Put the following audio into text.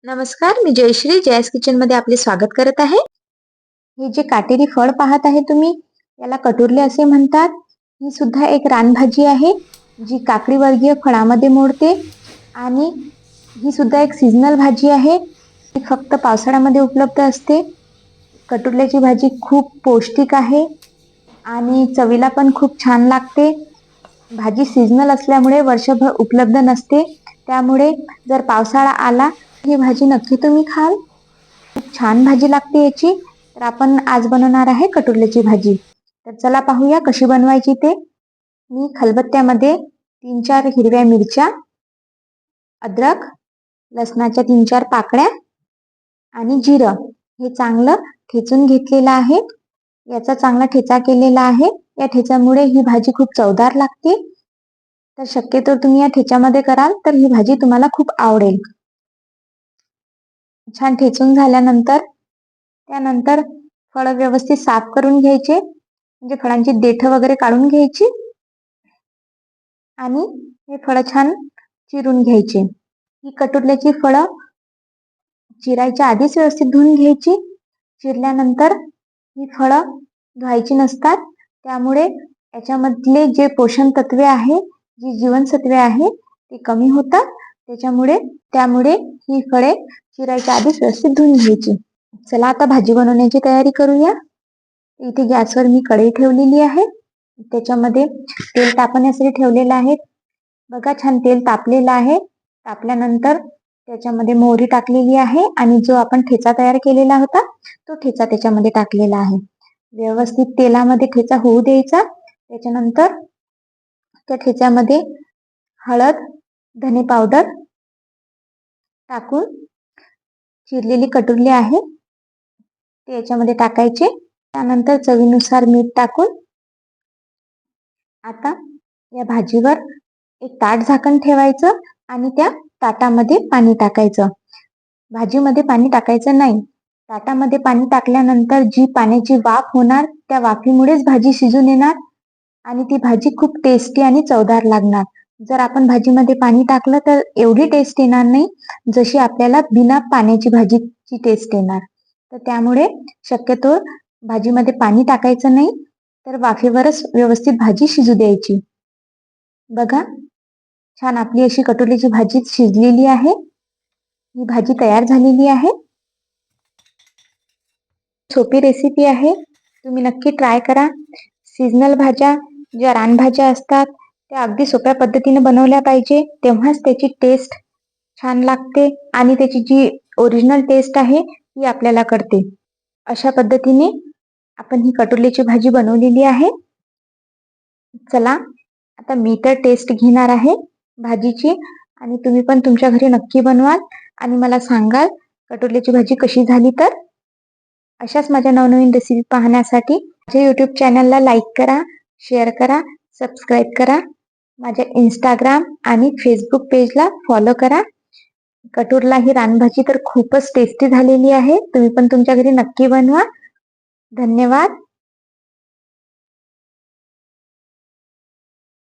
नमस्कार, मी जयश्री जयास किचन मध्ये आपले स्वागत करत आहे. हे जे काटेरी फळ पाहत आहे तुम्ही, याला कटुरले असे म्हणतात. ही सुद्धा एक रानभाजी आहे जी काकडी वर्गीय फळामध्ये मोडते आणि ही सुद्धा एक सीझनल भाजी आहे. ती फक्त पावसाळ्यामध्ये उपलब्ध असते. कटुरल्याची भाजी खूप पौष्टिक आहे आणि चवीला पण खूप छान लागते. भाजी सीझनल असल्यामुळे वर्षभर उपलब्ध नसते, त्यामुळे जर पावसाळा आला ही भाजी नक्की तुम्ही खाल. खूप छान भाजी लागते याची. तर आपण आज बनवणार आहे कटुरल्याची भाजी. तर चला पाहूया कशी बनवायची ते. मी खलबत्त्यामध्ये 3-4 हिरव्या मिरच्या, अद्रक, लसणाच्या 3-4 पाकळ्या आणि जिरं हे चांगलं ठेचून घेतलेलं आहे. याचा चांगला ठेचा केलेला आहे. या ठेच्यामुळे ही भाजी खूप चवदार लागते. तर शक्यतो तुम्ही या ठेच्यामध्ये कराल तर ही भाजी तुम्हाला खूप आवडेल. छान ठेचून झाल्यानंतर त्यानंतर फळ व्यवस्थित साफ करून घ्यायचे, म्हणजे फळांची देठ वगैरे काढून घ्यायची आणि हे फळ छान चिरून घ्यायचे. ही कटुरल्याची फळं चिरायच्या आधीच व्यवस्थित धुवून घ्यायची. चिरल्यानंतर ही फळं धुवायची नसतात, त्यामुळे याच्यामधले जे पोषण तत्वे आहे, जी जीवनसत्वे आहे ते कमी होतात. त्यामुळे ही फळे चिरायच्या आधीच व्यवस्थित धुवून घ्यायची. चला आता भाजी बनवण्याची तयारी करूया. इथे गॅसवर मी कढई ठेवलेली आहे. त्याच्यामध्ये तेल तापण्यासाठी ठेवलेलं आहे. बघा छान तेल तापलेलं आहे. तापल्यानंतर त्याच्यामध्ये मोहरी टाकलेली आहे आणि जो आपण ठेचा तयार केलेला होता तो ठेचा त्याच्यामध्ये टाकलेला आहे. व्यवस्थित तेलामध्ये ठेचा होऊ द्यायचा. त्याच्यानंतर त्या ठेच्यामध्ये हळद, धने पावडर टाकून चिरलेली कटुरले आहे ते याच्यामध्ये टाकायचे. त्यानंतर चवीनुसार मीठ टाकून आता या भाजीवर एक ताट झाकण ठेवायचं आणि त्या ताटामध्ये पाणी टाकायचं. भाजीमध्ये पाणी टाकायचं नाही. ताटामध्ये पाणी टाकल्यानंतर जी पाण्याची वाफ होणार त्या वाफीमुळेच भाजी शिजून येणार आणि ती भाजी खूप टेस्टी आणि चवदार लागणार. जर आपण भाजीमध्ये पाणी टाकलं तर एवढी टेस्ट येणार नाही जशी आपल्याला बिना पाण्याची भाजीची टेस्ट येणार. तर त्यामुळे शक्यतो भाजीमध्ये पाणी टाकायचं नाही, तर वाफेवरच व्यवस्थित भाजी शिजू द्यायची. बघा छान आपली अशी कटुरल्याची भाजी शिजलेली आहे. ही भाजी तयार झालेली आहे. सोपी रेसिपी आहे, तुम्ही नक्की ट्राय करा. सीझनल भाज्या ज्या रानभाज्या असतात त्या अगदी सोप्या पद्धतीने बनवल्या पाहिजे, तेव्हाच त्याची टेस्ट छान लागते आणि त्याची जी ओरिजिनल टेस्ट आहे ती आपल्याला कळते. अशा पद्धतीने आपण ही कटुरल्याची भाजी बनवलेली आहे. चला आता मी तर टेस्ट घेणार आहे भाजीची आणि तुम्ही पण तुमच्या घरी नक्की बनवाल आणि मला सांगाल कटुरल्याची भाजी कशी झाली. तर अशाच माझ्या नवनवीन रेसिपी पाहण्यासाठी माझ्या यूट्यूब चॅनलला लाईक करा, शेअर करा, सबस्क्राईब करा. माझ्या इंस्टाग्राम आणि फेसबुक पेजला फॉलो करा. कटुरला ही रानभाजी तर खूपच टेस्टी झालेली आहे. तुम्ही पण तुमच्या घरी नक्की बनवा. धन्यवाद.